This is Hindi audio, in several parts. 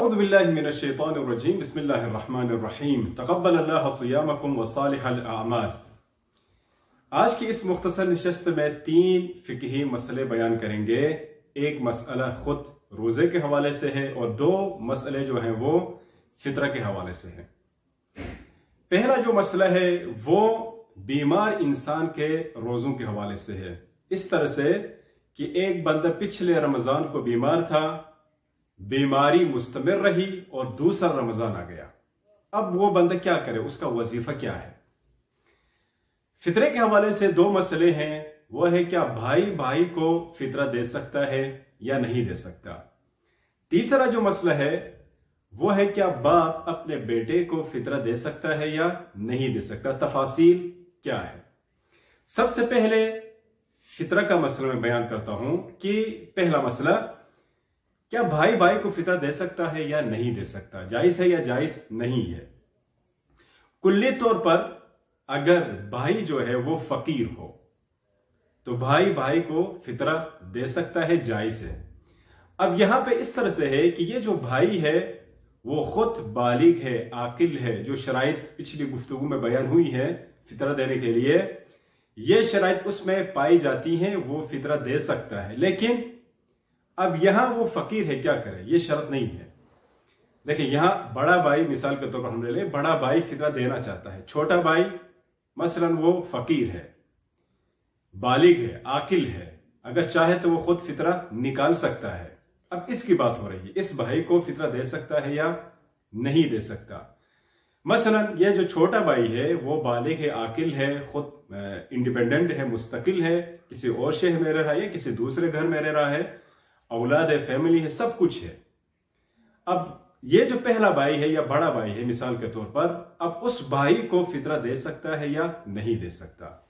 औज़ु बिल्लाहि मिनश्शैतानिर्रजीम बिस्मिल्लाहिर्रहमानिर्रहीम तक़ब्बलल्लाहु सियामकुम व सालिहल अअमाल। आज की इस मुख्तसर नशस्त में 3 फ़िक़ही मसले बयान करेंगे। एक मसला खुद रोज़े के हवाले से है और 2 मसले जो हैं वो फितरा के हवाले से हैं। पहला जो मसला है वो बीमार इंसान के रोज़ों के हवाले से है। इस तरह से कि एक बंदा पिछले रमज़ान को बीमार था, बीमारी मुस्तमिर रही और दूसरा रमजान आ गया। अब वो बंदा क्या करे, उसका वजीफा क्या है। फितरे के हवाले से 2 मसले हैं। वो है क्या भाई भाई को फितरा दे सकता है या नहीं दे सकता। तीसरा जो मसला है वो है क्या बाप अपने बेटे को फितरा दे सकता है या नहीं दे सकता, तफासील क्या है। सबसे पहले फितरा का मसला मैं बयान करता हूं कि पहला मसला, क्या भाई भाई को फितरा दे सकता है या नहीं दे सकता, जायज है या जायज नहीं है। कुल्ली तौर पर अगर भाई जो है वो फकीर हो तो भाई भाई को फितरा दे सकता है, जायज है। अब यहां पे इस तरह से है कि ये जो भाई है वो खुद बालिग है, आकिल है, जो शराइत पिछली गुफ्तगू में बयान हुई है फितरा देने के लिए, ये शराइत उसमें पाई जाती हैं, वो फितरा दे सकता है। लेकिन अब यहां वो फकीर है, क्या करे, ये शर्त नहीं है। देखिए यहां बड़ा भाई, मिसाल के तौर पर हम ले लें, बड़ा भाई फितरा देना चाहता है, छोटा भाई मसलन वो फकीर है, बालिग है, आकिल है, अगर चाहे तो वो खुद फितरा निकाल सकता है। अब इसकी बात हो रही है, इस भाई को फितरा दे सकता है या नहीं दे सकता। मसलन ये जो छोटा भाई है वो बालिग है, आकिल है, खुद इंडिपेंडेंट है, मुस्तकिल है, किसी और शहर में रह रहा है, किसी दूसरे घर में रह रहा है, औलाद है, फैमिली है, सब कुछ है। अब ये जो पहला भाई है या बड़ा भाई है मिसाल के तौर पर, अब उस भाई को फितरा दे सकता है या नहीं दे सकता।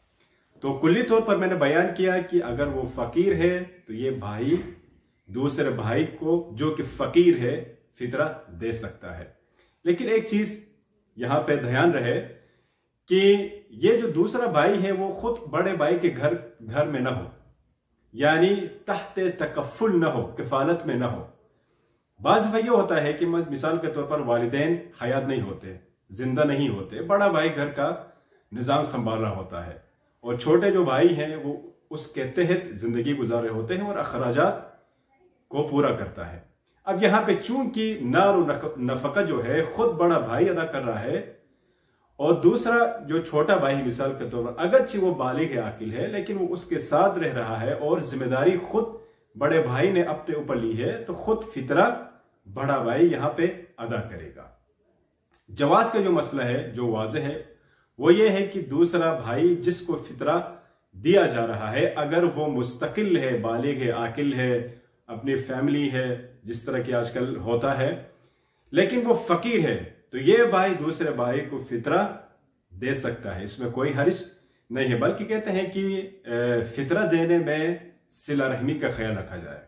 तो कुल्ली तौर पर मैंने बयान किया कि अगर वो फकीर है तो ये भाई दूसरे भाई को जो कि फकीर है फितरा दे सकता है। लेकिन एक चीज यहां पे ध्यान रहे कि ये जो दूसरा भाई है वो खुद बड़े भाई के घर में ना हो, यानी तहते तकफ़ुल न हो, किफालत में न हो। बाज़ दफ़ा ये होता है कि मिसाल के तौर पर वालिदैन हयात नहीं होते, जिंदा नहीं होते, बड़ा भाई घर का निज़ाम संभाल रहा होता है और छोटे जो भाई हैं वो उसके तहत जिंदगी गुजार रहे होते हैं और अखराजात को पूरा करता है। अब यहां पे चूंकि नार नफका जो है खुद बड़ा भाई अदा कर रहा है और दूसरा जो छोटा भाई मिसाल के तौर पर अगरचे वो बालिग है, आकिल है, लेकिन वो उसके साथ रह रहा है और जिम्मेदारी खुद बड़े भाई ने अपने ऊपर ली है, तो खुद फितरा बड़ा भाई यहां पे अदा करेगा। जवाज का जो मसला है जो वाज़ेह है वो ये है कि दूसरा भाई जिसको फितरा दिया जा रहा है अगर वो मुस्तकिल है, बालिग है, आकिल है, अपनी फैमिली है, जिस तरह की आजकल होता है, लेकिन वो फकीर है, तो ये भाई दूसरे भाई को फितरा दे सकता है, इसमें कोई हर्ज नहीं है। बल्कि कहते हैं कि फितरा देने में सिला रहमी का ख्याल रखा जाए।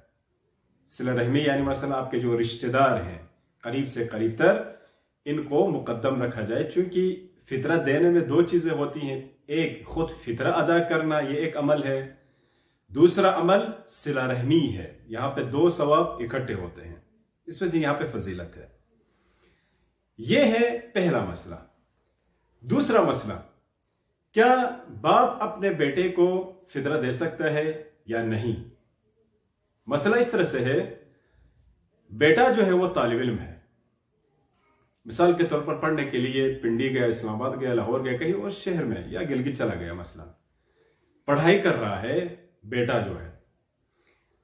सिला रहमी यानी मसलन आपके जो रिश्तेदार हैं करीब से करीब तर, इनको मुकद्दम रखा जाए, क्योंकि फितरा देने में 2 चीजें होती हैं। एक खुद फितरा अदा करना, ये एक अमल है, दूसरा अमल सिला रहमी है। यहां पे 2 सवाब इकट्ठे होते हैं, इस वजह से यहां पे फजीलत है। यह है पहला मसला। दूसरा मसला, क्या बाप अपने बेटे को फितरा दे सकता है या नहीं। मसला इस तरह से है, बेटा जो है वो तालिब इल्म है, मिसाल के तौर पर पढ़ने के लिए पिंडी गया, इस्लामाबाद गया, लाहौर गया, कहीं और शहर में या गिलगित चला गया, मसला पढ़ाई कर रहा है बेटा जो है।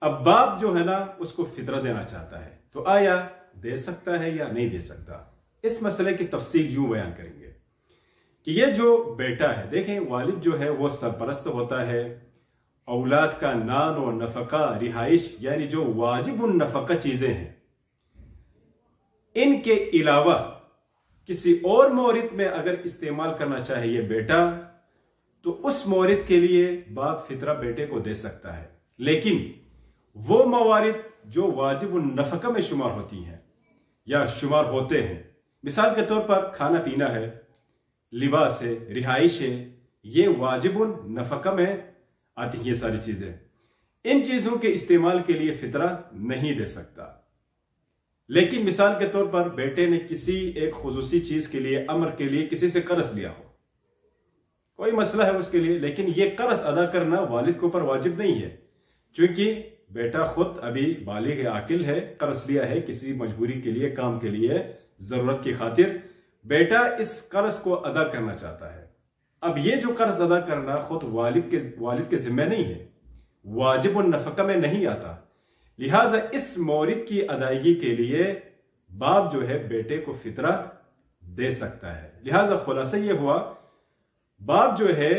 अब बाप जो है ना उसको फितरा देना चाहता है, तो आया दे सकता है या नहीं दे सकता। इस मसले की तफसील यूं बयान करेंगे कि ये जो बेटा है, देखें वालिद जो है वो सरपरस्त होता है, औलाद का नान और नफका, रिहाइश, यानी जो वाजिबुन नफका चीजें हैं, इनके अलावा किसी और मौरिद में अगर इस्तेमाल करना चाहिए बेटा, तो उस मौरिद के लिए बाप फितरा बेटे को दे सकता है। लेकिन वो मवारिद जो वाजिबुन नफका में शुमार होती हैं या शुमार होते हैं, मिसाल के तौर पर खाना पीना है, लिबास है, रिहाइश है, ये वाजिबुन नफका में आती है ये सारी चीजें। इन चीजों के इस्तेमाल के लिए फितरा नहीं दे सकता। लेकिन मिसाल के तौर पर बेटे ने किसी एक खुसूसी चीज के लिए, अमर के लिए किसी से कर्ज लिया हो, कोई मसला है उसके लिए, लेकिन यह कर्ज अदा करना वालिद के ऊपर वाजिब नहीं है, क्योंकि बेटा खुद अभी बालिग आकिल है, कर्ज लिया है किसी मजबूरी के लिए, काम के लिए, जरूरत की खातिर बेटा इस कर्ज को अदा करना चाहता है। अब ये जो कर्ज अदा करना खुद वालिद के जिम्मे नहीं है, वाजिब उन नफका में नहीं आता, लिहाजा इस मौरिद की अदायगी के लिए बाप जो है बेटे को फितरा दे सकता है। लिहाजा खुलासा ये हुआ, बाप जो है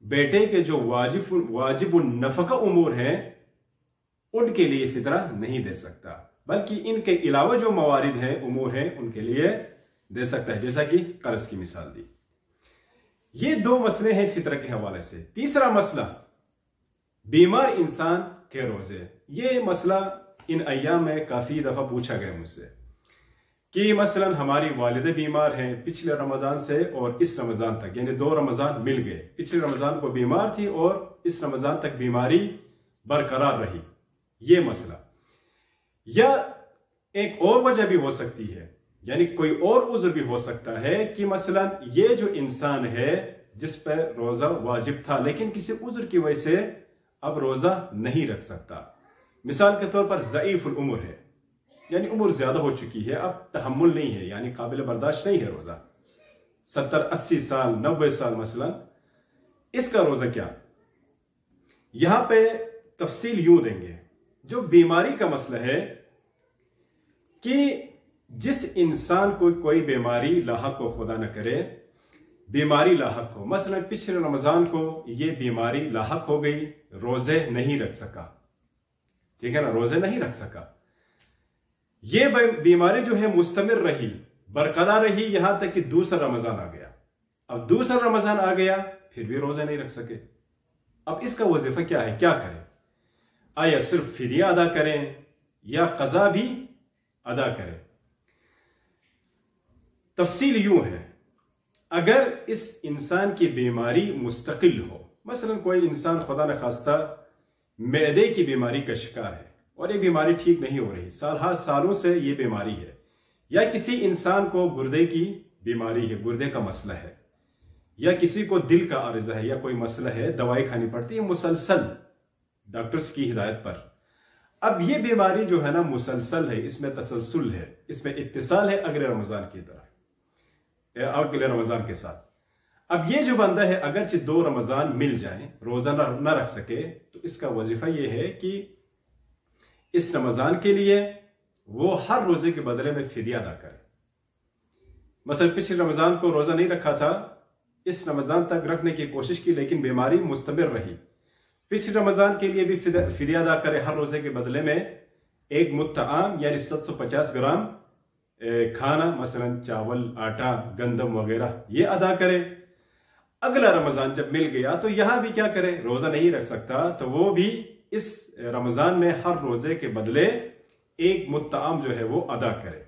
बेटे के जो वाजिब उन नफका उमूर हैं उनके लिए फितरा नहीं दे सकता, बल्कि इनके अलावा जो मवारिद हैं, उमूर हैं, उनके लिए दे सकता है, जैसा कि कर्ज की मिसाल दी। ये दो मसले हैं फितरा के हवाले से। तीसरा मसला, बीमार इंसान के रोजे। ये मसला इन अय्याम में काफी दफा पूछा गया मुझसे कि मसलन हमारी वालिदे बीमार हैं पिछले रमजान से और इस रमजान तक, यानी 2 रमजान मिल गए, पिछले रमजान को बीमार थी और इस रमजान तक बीमारी बरकरार रही। ये मसला, या एक और वजह भी हो सकती है, यानी कोई और उज़्र भी हो सकता है कि मसलन ये जो इंसान है जिस पर रोजा वाजिब था लेकिन किसी उज़्र की वजह से अब रोजा नहीं रख सकता। मिसाल के तौर पर ज़ईफ़ुल उम्र है, यानी उम्र ज्यादा हो चुकी है, अब तहम्मुल नहीं है, यानी काबिल बर्दाश्त नहीं है रोजा, 70-80 साल 90 साल मसलन, इसका रोजा क्या। यहां पे तफसील यूं देंगे, जो बीमारी का मसला है कि जिस इंसान को कोई बीमारी लाहक हो, खुदा न करे बीमारी लाहक हो, मसलन पिछले रमजान को ये बीमारी लाहक हो गई, रोजे नहीं रख सका, ठीक है ना, रोजे नहीं रख सका, ये बीमारी जो है मुस्तमिर रही, बरकरार रही, यहां तक कि दूसरा रमजान आ गया। अब दूसरा रमजान आ गया फिर भी रोजे नहीं रख सके। अब इसका वजीफा क्या है, क्या करें? आया सिर्फ फिदिया अदा करें या कज़ा भी अदा करें? तफसील यूं है, अगर इस इंसान की बीमारी मुस्तकिल हो, मसलन कोई इंसान खुदा न खास्ता मैदे की बीमारी का शिकार है और ये बीमारी ठीक नहीं हो रही, सालों से ये बीमारी है, या किसी इंसान को गुर्दे की बीमारी है, गुर्दे का मसला है, या किसी को दिल का आरिज़ा है या कोई मसला है, दवाई खानी पड़ती है मुसलसल डॉक्टर्स की हिदायत पर। अब ये बीमारी जो है ना मुसलसल है, इसमें तसलसल है, इसमें इत्तिसाल है अगले रमजान की तरफ, अगले रमजान के साथ। अब ये जो बंदा है अगरचे 2 रमजान मिल जाए रोजा न रख सके, तो इसका वजीफा ये है कि इस रमजान के लिए वो हर रोजे के बदले में फिदिया अदा करे। मसलन पिछले रमजान को रोजा नहीं रखा था, इस रमजान तक रखने की कोशिश की लेकिन बीमारी मुस्तमिर रही, पिछले रमजान के लिए भी फिदिया अदा करे, हर रोजे के बदले में एक मुत्तआम यानी 750 ग्राम खाना, मसलन चावल, आटा, गंदम वगैरह, ये अदा करे। अगला रमजान जब मिल गया तो यहां भी क्या करे, रोजा नहीं रख सकता, तो वो भी इस रमजान में हर रोजे के बदले एक मुत्तआम जो है वो अदा करे,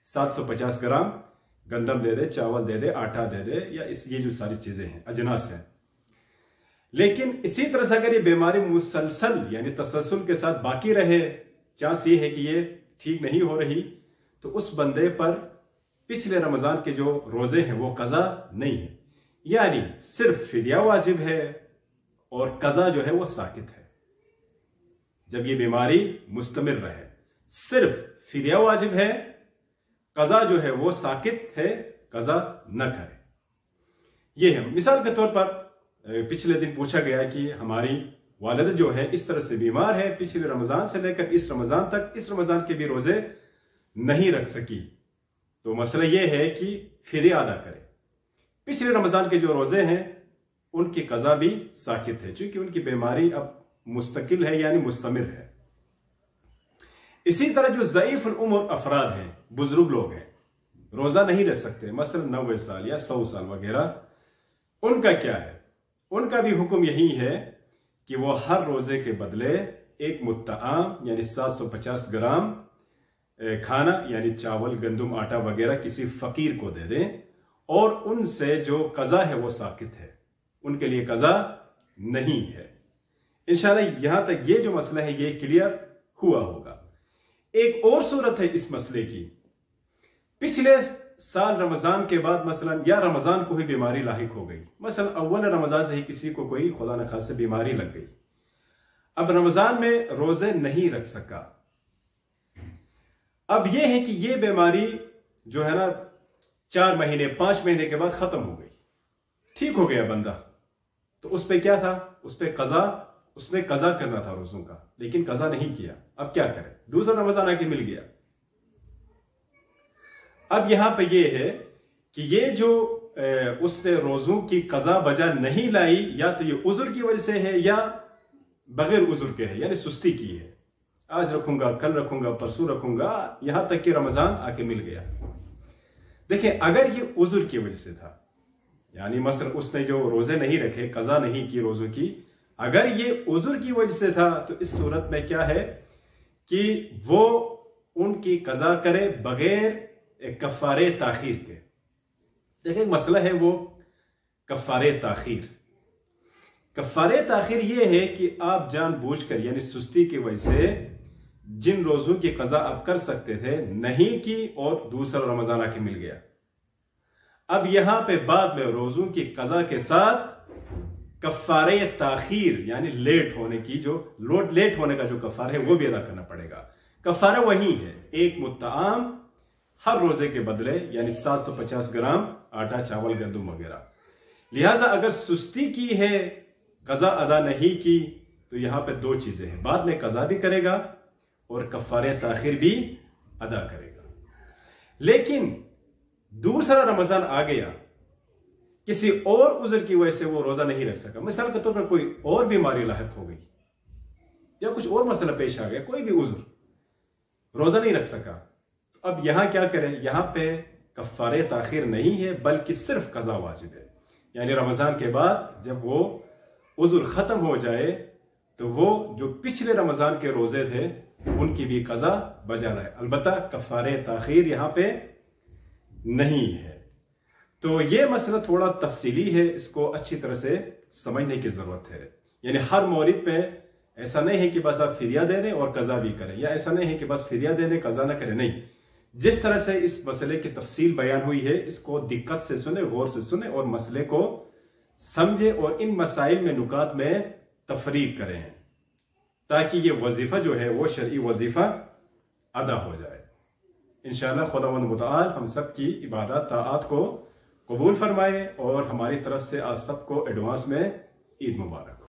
750 ग्राम गंदम दे दे, चावल दे दे, आटा दे दे, या ये जो सारी चीजें हैं, अजनास हैं। लेकिन इसी तरह से अगर ये बीमारी मुसलसल यानी तसलसल के साथ बाकी रहे, चांस ये है कि ये ठीक नहीं हो रही, तो उस बंदे पर पिछले रमजान के जो रोजे हैं वो कज़ा नहीं है, यानी सिर्फ फिदिया वाजिब है और कज़ा जो है वो साकित है। जब ये बीमारी मुस्तमिर रहे सिर्फ फिदिया वाजिब है, कज़ा जो है वो साकित है, कज़ा न करे। ये है। मिसाल के तौर पर पिछले दिन पूछा गया कि हमारी वालिदा जो है इस तरह से बीमार है, पिछले रमजान से लेकर इस रमजान तक, इस रमजान के भी रोजे नहीं रख सकी, तो मसला यह है कि फिदिया अदा करे। पिछले रमजान के जो रोजे हैं उनकी कज़ा भी साकित है, क्योंकि उनकी बीमारी अब मुस्तकिल है यानी मुस्तमिर है। इसी तरह जो ज़ईफ़ुल उम्र अफराद हैं, बुजुर्ग लोग हैं, रोजा नहीं रख सकते, मसलन 90 साल या 100 साल वगैरह, उनका क्या है? उनका भी हुक्म यही है कि वो हर रोजे के बदले एक मुत्तआम यानी 750 ग्राम खाना यानी चावल, गंदम, आटा वगैरह किसी फकीर को दे दें, और उनसे जो कज़ा है वो साकित है, उनके लिए कज़ा नहीं है। इंशाअल्लाह यहां तक ये जो मसला है ये क्लियर हुआ होगा। एक और सूरत है इस मसले की। पिछले साल रमजान के बाद मसलन या रमजान को ही बीमारी लाहिक हो गई, मसलन अव्वल रमजान से ही किसी को कोई खुदा न खासे बीमारी लग गई, अब रमजान में रोजे नहीं रख सका। अब यह है कि यह बीमारी जो है ना 4 महीने 5 महीने के बाद खत्म हो गई, ठीक हो गया बंदा, तो उस पे क्या था, उस पे उसने कजा करना था रोजों का, लेकिन कजा नहीं किया। अब क्या करे, दूसरा रमजान आके मिल गया। अब यहां पे ये है कि ये जो उसने रोजों की कजा बजा नहीं लाई, या तो ये उजुर की वजह से है या बगैर उजुर के है, यानी सुस्ती की है, आज रखूंगा, कल रखूंगा, परसों रखूंगा, यहां तक कि रमजान आके मिल गया। देखिए, अगर ये उजुर की वजह से था, यानी मसलन उसने जो रोजे नहीं रखे, कजा नहीं की रोजों की, अगर ये उजुर की वजह से था, तो इस सूरत में क्या है कि वो उनकी कजा करे बगैर कफ़ारे ताखीर के। देखिए, मसला है वो कफ़ारे ताखीर। कफ़ारे ताखीर ये है कि आप जानबूझकर यानी सुस्ती की वजह से जिन रोजों की कजा आप कर सकते थे नहीं की और दूसरा रमजान आके मिल गया। अब यहां पे बाद में रोजों की कजा के साथ कफ़ारे ताखीर यानी लेट होने का जो कफ़ारा है वो भी अदा करना पड़ेगा। कफ़ारा वही है, एक मुत्ताम हर रोजे के बदले, यानी 750 ग्राम आटा, चावल, गंदम वगैरह। लिहाजा अगर सुस्ती की है, कजा अदा नहीं की, तो यहां पे 2 चीजें हैं, बाद में कजा भी करेगा और कफ़ारे ताखीर भी अदा करेगा। लेकिन दूसरा रमजान आ गया, किसी और उज़र की वजह से वो रोजा नहीं रख सका, मिसाल के तौर पर कोई और बीमारी लाहिक हो गई या कुछ और मसला पेश आ गया, कोई भी उज़र, रोजा नहीं रख सका, तो अब यहां क्या करें, यहां पे कफ़ारे ताखीर नहीं है बल्कि सिर्फ कजा वाजिब है। यानी रमजान के बाद जब वो उज़र खत्म हो जाए तो वो जो पिछले रमजान के रोजे थे उनकी भी कजा बजा रहे, अलबत्ता कफ़ारे ताखीर यहां पे नहीं है। तो ये मसला थोड़ा तफसीली है, इसको अच्छी तरह से समझने की जरूरत है। यानी हर मौलिद पे ऐसा नहीं है कि बस आप फिदिया दे दें और कजा भी करें, या ऐसा नहीं है कि बस फिदिया दे दें कजा ना करें, नहीं। जिस तरह से इस मसले की तफसील बयान हुई है, इसको दिक्कत से सुने, गौर से सुने और मसले को समझे और इन मसाइल में नुकात में तफरीक करें, ताकि ये वजीफा जो है वो शरई वजीफा अदा हो जाए। इंशाअल्लाह खुदावंद मुतआल हम सब की इबादत ताआत को कबूल फरमाए और हमारी तरफ से आज सबको एडवांस में ईद मुबारक।